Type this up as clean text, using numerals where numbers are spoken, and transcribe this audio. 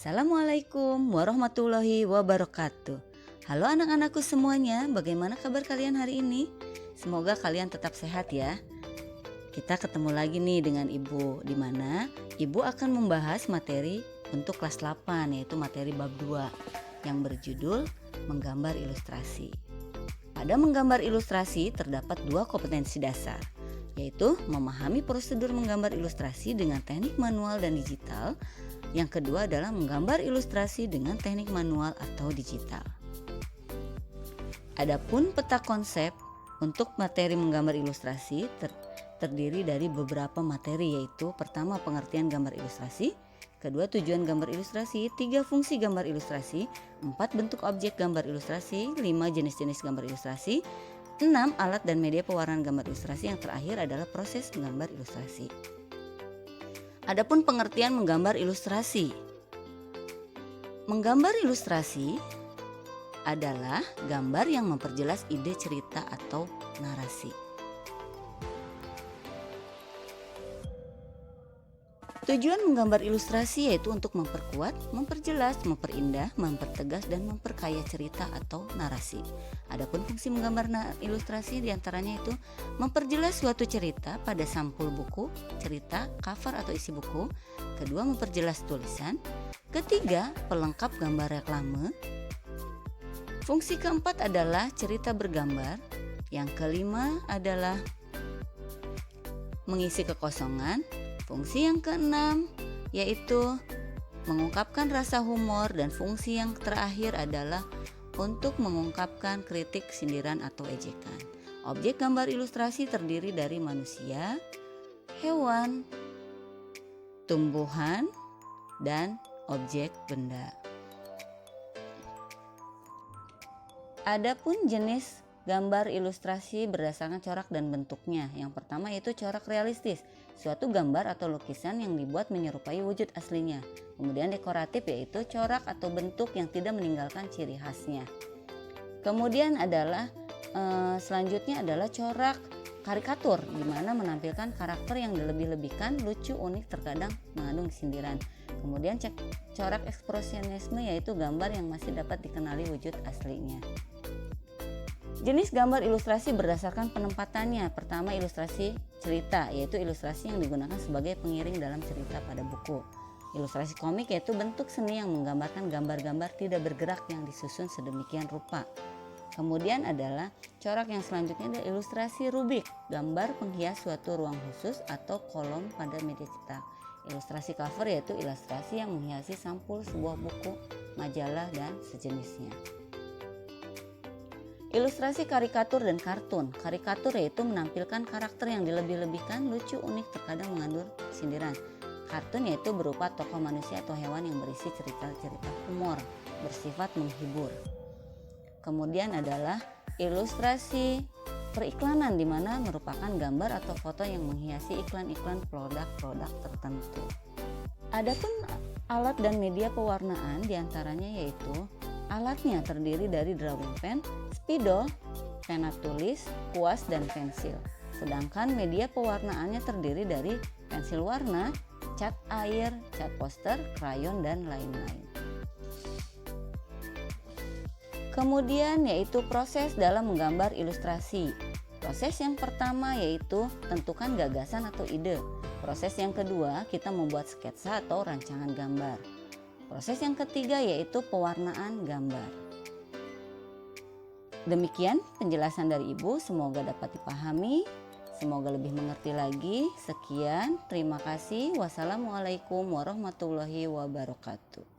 Assalamualaikum warahmatullahi wabarakatuh. Halo anak-anakku semuanya, bagaimana kabar kalian hari ini? Semoga kalian tetap sehat ya. Kita ketemu lagi nih dengan Ibu, di mana Ibu akan membahas materi untuk kelas 8, yaitu materi bab 2 yang berjudul menggambar ilustrasi. Pada menggambar ilustrasi terdapat 2 kompetensi dasar, yaitu memahami prosedur menggambar ilustrasi dengan teknik manual dan digital. Yang kedua adalah menggambar ilustrasi dengan teknik manual atau digital. Adapun peta konsep untuk materi menggambar ilustrasi terdiri dari beberapa materi, yaitu pertama pengertian gambar ilustrasi, kedua tujuan gambar ilustrasi, 3 fungsi gambar ilustrasi, 4 bentuk objek gambar ilustrasi, 5 jenis-jenis gambar ilustrasi, 6 alat dan media pewarnaan gambar ilustrasi, yang terakhir adalah proses menggambar ilustrasi. Adapun pengertian menggambar ilustrasi. Menggambar ilustrasi adalah gambar yang memperjelas ide cerita atau narasi. Tujuan menggambar ilustrasi yaitu untuk memperkuat, memperjelas, memperindah, mempertegas, dan memperkaya cerita atau narasi. Adapun fungsi menggambar ilustrasi diantaranya itu memperjelas suatu cerita pada sampul buku, cerita, cover atau isi buku. Kedua, memperjelas tulisan. Ketiga, pelengkap gambar reklame. Fungsi keempat adalah cerita bergambar. Yang kelima adalah mengisi kekosongan. Fungsi yang keenam yaitu mengungkapkan rasa humor, dan fungsi yang terakhir adalah untuk mengungkapkan kritik, sindiran, atau ejekan. Objek gambar ilustrasi terdiri dari manusia, hewan, tumbuhan, dan objek benda. Adapun jenis gambar ilustrasi berdasarkan corak dan bentuknya. Yang pertama yaitu corak realistis, suatu gambar atau lukisan yang dibuat menyerupai wujud aslinya. Kemudian dekoratif yaitu corak atau bentuk yang tidak meninggalkan ciri khasnya. Kemudian adalah selanjutnya adalah corak karikatur, di mana menampilkan karakter yang dilebih-lebihkan, lucu, unik, terkadang mengandung sindiran. Kemudian corak ekspresionisme yaitu gambar yang masih dapat dikenali wujud aslinya. Jenis gambar ilustrasi berdasarkan penempatannya. Pertama, ilustrasi cerita, yaitu ilustrasi yang digunakan sebagai pengiring dalam cerita pada buku. Ilustrasi komik yaitu bentuk seni yang menggambarkan gambar-gambar tidak bergerak yang disusun sedemikian rupa. Kemudian adalah corak yang selanjutnya adalah ilustrasi rubrik, gambar penghias suatu ruang khusus atau kolom pada media cetak. Ilustrasi cover yaitu ilustrasi yang menghiasi sampul sebuah buku, majalah, dan sejenisnya. Ilustrasi karikatur dan kartun. Karikatur yaitu menampilkan karakter yang dilebih-lebihkan, lucu, unik, terkadang mengandung sindiran. Kartun yaitu berupa tokoh manusia atau hewan yang berisi cerita-cerita humor, bersifat menghibur. Kemudian adalah ilustrasi periklanan, di mana merupakan gambar atau foto yang menghiasi iklan-iklan produk-produk tertentu. Adapun alat dan media pewarnaan diantaranya yaitu alatnya terdiri dari drawing pen, spidol, pena tulis, kuas, dan pensil. Sedangkan media pewarnaannya terdiri dari pensil warna, cat air, cat poster, krayon, dan lain-lain. Kemudian yaitu proses dalam menggambar ilustrasi. Proses yang pertama yaitu tentukan gagasan atau ide. Proses yang kedua kita membuat sketsa atau rancangan gambar. Proses yang ketiga yaitu pewarnaan gambar. Demikian penjelasan dari Ibu, semoga dapat dipahami, semoga lebih mengerti lagi. Sekian, terima kasih. Wassalamualaikum warahmatullahi wabarakatuh.